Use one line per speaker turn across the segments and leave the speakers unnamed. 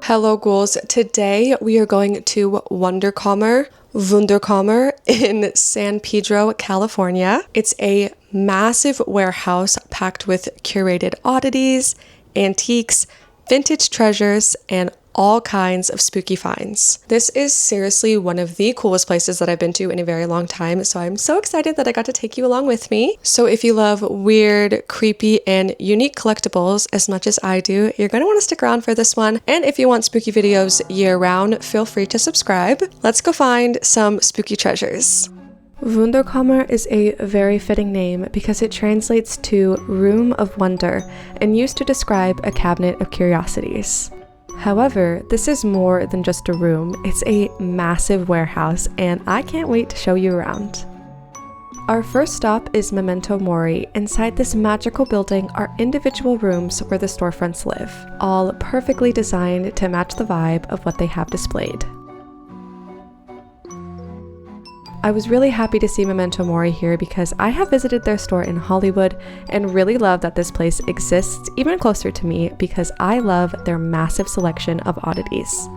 Hello ghouls, today we are going to Wunderkammer in San Pedro, California. It's a massive warehouse packed with curated oddities, antiques, vintage treasures, and all kinds of spooky finds. This is seriously one of the coolest places that I've been to in a very long time, so I'm so excited that I got to take you along with me. So if you love weird, creepy, and unique collectibles as much as I do, you're going to want to stick around for this one. And if you want spooky videos year-round, feel free to subscribe. Let's go find some spooky treasures. Wunderkammer is a very fitting name because it translates to Room of Wonder and used to describe a cabinet of curiosities. However, this is more than just a room, it's a massive warehouse, and I can't wait to show you around. Our first stop is Memento Mori. Inside this magical building are individual rooms where the storefronts live, all perfectly designed to match the vibe of what they have displayed. I was really happy to see Memento Mori here because I have visited their store in Hollywood and really love that this place exists even closer to me because I love their massive selection of oddities.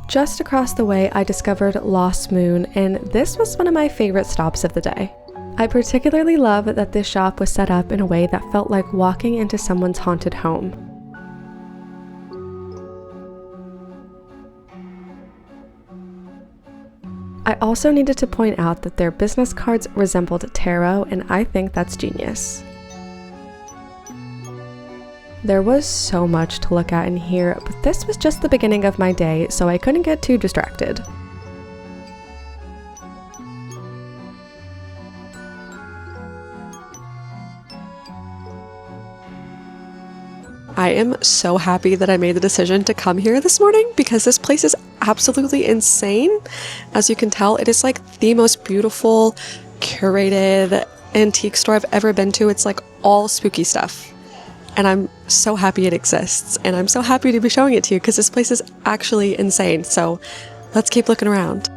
Just across the way, I discovered Lost Moon, and this was one of my favorite stops of the day. I particularly love that this shop was set up in a way that felt like walking into someone's haunted home. I also needed to point out that their business cards resembled tarot, and I think that's genius. There was so much to look at in here, but this was just the beginning of my day, so I couldn't get too distracted. I am so happy that I made the decision to come here this morning because this place is absolutely insane. As you can tell, it is like the most beautiful, curated antique store I've ever been to. It's like all spooky stuff. And I'm so happy it exists. And I'm so happy to be showing it to you because this place is actually insane. So let's keep looking around.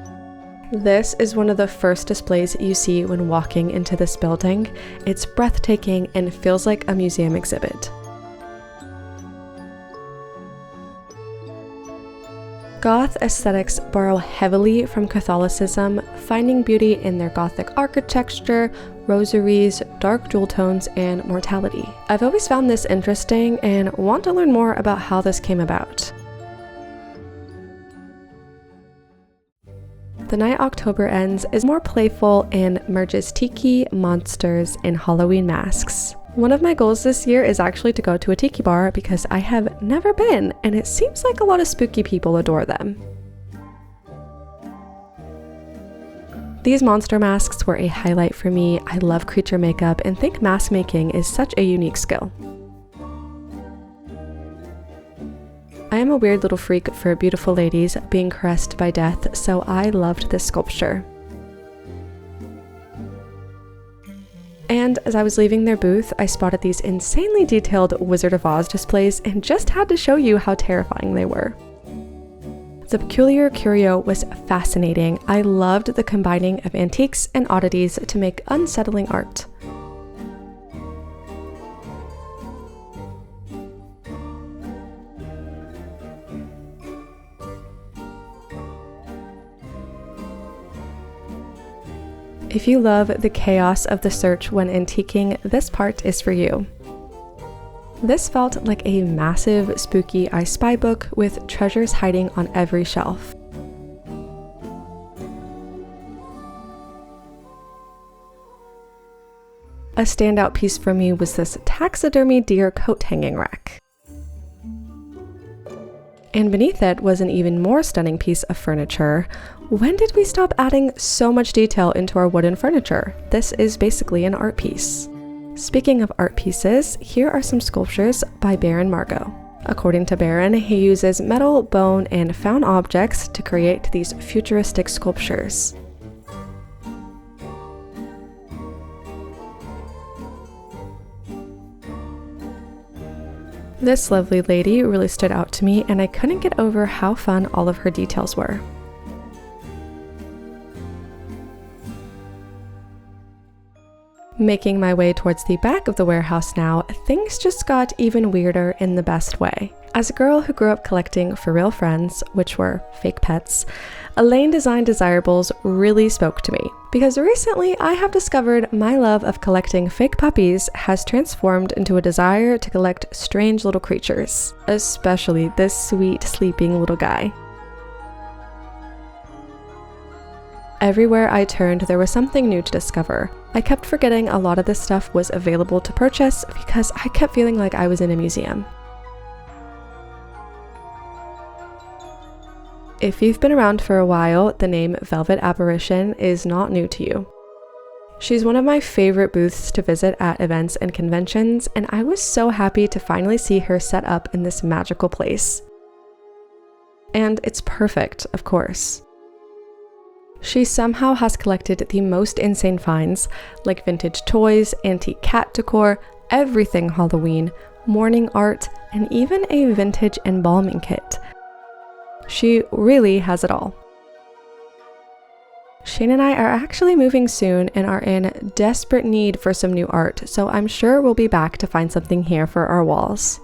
This is one of the first displays you see when walking into this building. It's breathtaking and feels like a museum exhibit. Goth aesthetics borrow heavily from Catholicism, finding beauty in their Gothic architecture, rosaries, dark jewel tones, and mortality. I've always found this interesting and want to learn more about how this came about. The Night October Ends is more playful and merges tiki, monsters, and Halloween masks. One of my goals this year is actually to go to a tiki bar because I have never been, and it seems like a lot of spooky people adore them. These monster masks were a highlight for me. I love creature makeup and think mask making is such a unique skill. I am a weird little freak for beautiful ladies being caressed by death, so I loved this sculpture. And as I was leaving their booth, I spotted these insanely detailed Wizard of Oz displays and just had to show you how terrifying they were. The peculiar curio was fascinating. I loved the combining of antiques and oddities to make unsettling art. If you love the chaos of the search when antiquing, this part is for you. This felt like a massive, spooky I Spy book with treasures hiding on every shelf. A standout piece for me was this taxidermy deer coat hanging rack. And beneath it was an even more stunning piece of furniture. When did we stop adding so much detail into our wooden furniture? This is basically an art piece. Speaking of art pieces, here are some sculptures by Baron Margot. According to Baron, he uses metal, bone, and found objects to create these futuristic sculptures. This lovely lady really stood out to me, and I couldn't get over how fun all of her details were. Making my way towards the back of the warehouse now, things just got even weirder in the best way. As a girl who grew up collecting for real friends, which were fake pets, Elaine Design Desirables really spoke to me. Because recently I have discovered my love of collecting fake puppies has transformed into a desire to collect strange little creatures, especially this sweet sleeping little guy. Everywhere I turned, there was something new to discover. I kept forgetting a lot of this stuff was available to purchase because I kept feeling like I was in a museum. If you've been around for a while, the name Velvet Apparition is not new to you. She's one of my favorite booths to visit at events and conventions, and I was so happy to finally see her set up in this magical place. And it's perfect, of course. She somehow has collected the most insane finds, like vintage toys, antique cat decor, everything Halloween, morning art, and even a vintage embalming kit. She really has it all. Shane and I are actually moving soon and are in desperate need for some new art, so I'm sure we'll be back to find something here for our walls.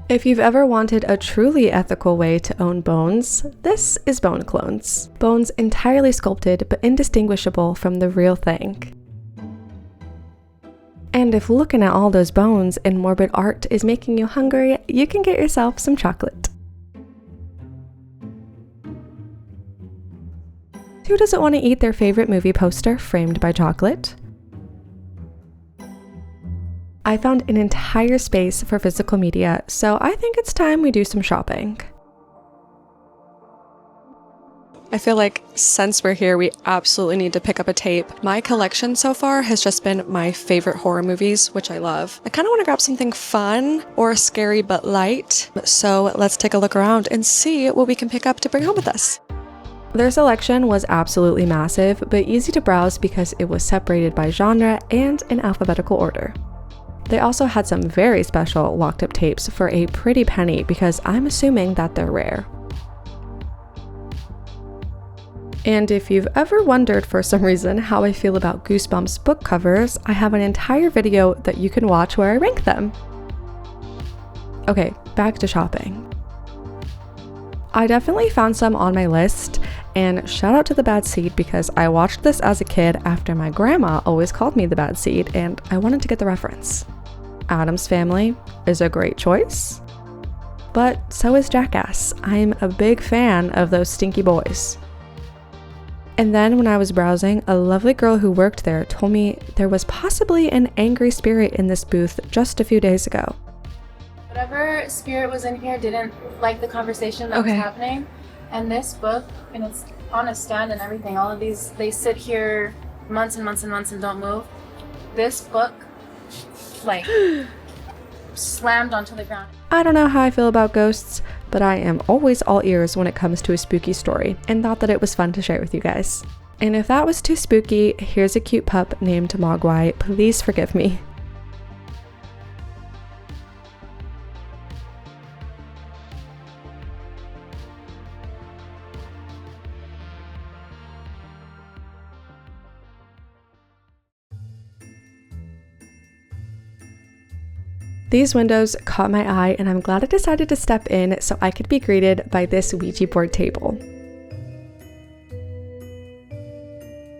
If you've ever wanted a truly ethical way to own bones, this is Bone Clones. Bones entirely sculpted but indistinguishable from the real thing. And if looking at all those bones and morbid art is making you hungry, you can get yourself some chocolate. Who doesn't want to eat their favorite movie poster framed by chocolate? I found an entire space for physical media, so I think it's time we do some shopping. I feel like since we're here, we absolutely need to pick up a tape. My collection so far has just been my favorite horror movies, which I love. I kind of want to grab something fun or scary but light, so let's take a look around and see what we can pick up to bring home with us. Their selection was absolutely massive, but easy to browse because it was separated by genre and in alphabetical order. They also had some very special locked up tapes for a pretty penny because I'm assuming that they're rare. And if you've ever wondered for some reason how I feel about Goosebumps book covers, I have an entire video that you can watch where I rank them. Okay, back to shopping. I definitely found some on my list, and shout out to The Bad Seed because I watched this as a kid after my grandma always called me The Bad Seed, and I wanted to get the reference. Addams Family is a great choice, but so is Jackass. I'm a big fan of those stinky boys. And then when I was browsing, a lovely girl who worked there told me there was possibly an angry spirit in this booth just a few days ago.
Whatever spirit was in here didn't like the conversation that was happening. And this book, and it's on a stand and everything, all of these, they sit here months and months and months and don't move. This book, like, slammed onto the ground.
I don't know how I feel about ghosts, but I am always all ears when it comes to a spooky story, and thought that it was fun to share with you guys. And if that was too spooky, here's a cute pup named Mogwai. Please forgive me. These windows caught my eye, and I'm glad I decided to step in so I could be greeted by this Ouija board table.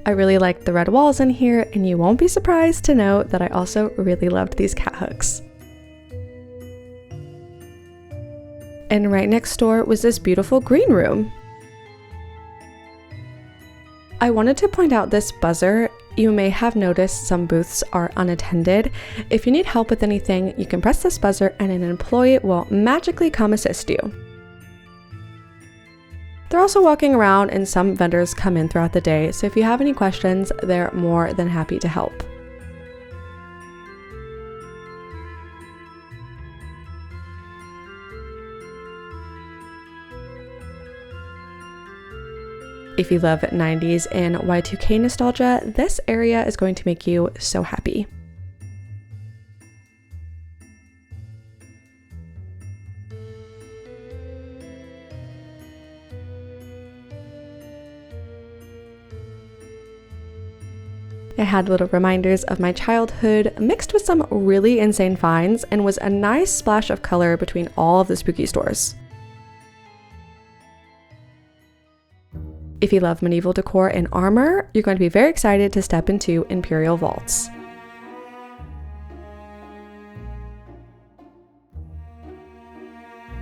I really liked the red walls in here, and you won't be surprised to know that I also really loved these cat hooks. And right next door was this beautiful green room. I wanted to point out this buzzer. You may have noticed some booths are unattended. If you need help with anything, you can press this buzzer and an employee will magically come assist you. They're also walking around, and some vendors come in throughout the day, so if you have any questions, they're more than happy to help. If you love 90s and Y2K nostalgia, this area is going to make you so happy. It had little reminders of my childhood mixed with some really insane finds and was a nice splash of color between all of the spooky stores. If you love medieval decor and armor, you're going to be very excited to step into Imperial Vaults.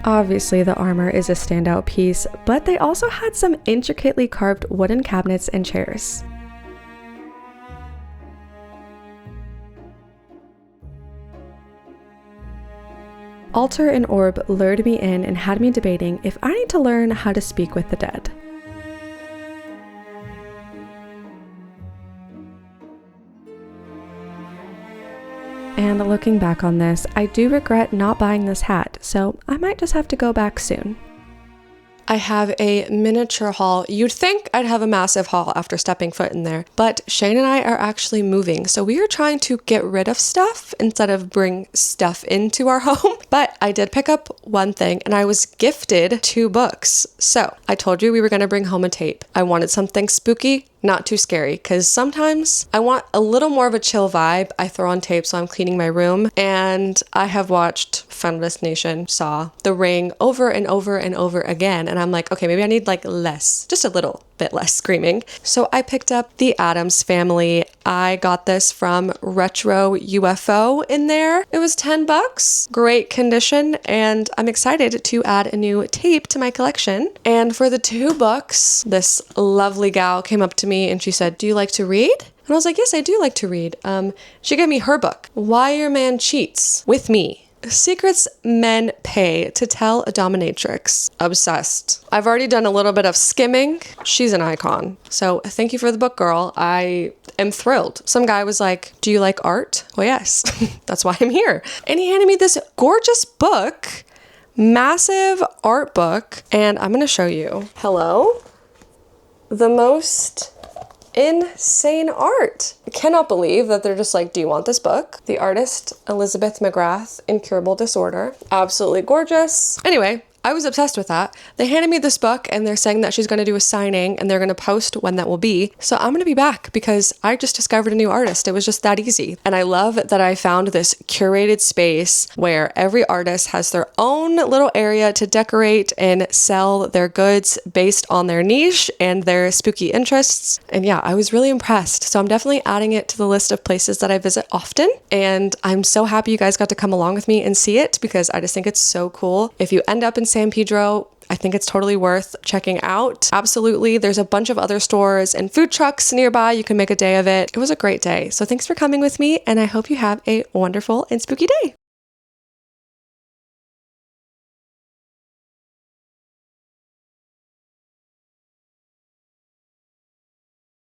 Obviously, the armor is a standout piece, but they also had some intricately carved wooden cabinets and chairs. Altar and Orb lured me in and had me debating if I need to learn how to speak with the dead. And looking back on this, I do regret not buying this hat, so I might just have to go back soon. I have a miniature haul. You'd think I'd have a massive haul after stepping foot in there, but Shane and I are actually moving. So we are trying to get rid of stuff instead of bring stuff into our home. But I did pick up one thing and I was gifted 2 books. So I told you we were going to bring home a tape. I wanted something spooky, not too scary, because sometimes I want a little more of a chill vibe. I throw on tape so I'm cleaning my room, and I have watched Final Destination, Saw, The Ring over and over and over again, and I'm like, okay, maybe I need like less, just a little bit less screaming. So I picked up The Addams Family. I got this from Retro UFO in there. It was $10, great condition, and I'm excited to add a new tape to my collection. And for the 2 books, this lovely gal came up to me and she said, "Do you like to read?" And I was like, "Yes, I do like to read." She gave me her book, Why Your Man Cheats with Me. Secrets Men Pay to Tell a Dominatrix. Obsessed. I've already done a little bit of skimming. She's an icon. So thank you for the book, girl. I am thrilled. Some guy was like, "Do you like art?" Well, yes. That's why I'm here. And he handed me this gorgeous book, massive art book, and I'm going to show you. Hello? The most insane art. I cannot believe that they're just like, "Do you want this book?" The artist, Elizabeth McGrath, Incurable Disorder. Absolutely gorgeous. Anyway, I was obsessed with that. They handed me this book and they're saying that she's going to do a signing and they're going to post when that will be. So I'm going to be back because I just discovered a new artist. It was just that easy. And I love that I found this curated space where every artist has their own little area to decorate and sell their goods based on their niche and their spooky interests. And yeah, I was really impressed. So I'm definitely adding it to the list of places that I visit often. And I'm so happy you guys got to come along with me and see it because I just think it's so cool. If you end up in San Pedro, I think it's totally worth checking out. Absolutely. There's a bunch of other stores and food trucks nearby. You can make a day of it. It was a great day. So thanks for coming with me, and I hope you have a wonderful and spooky day.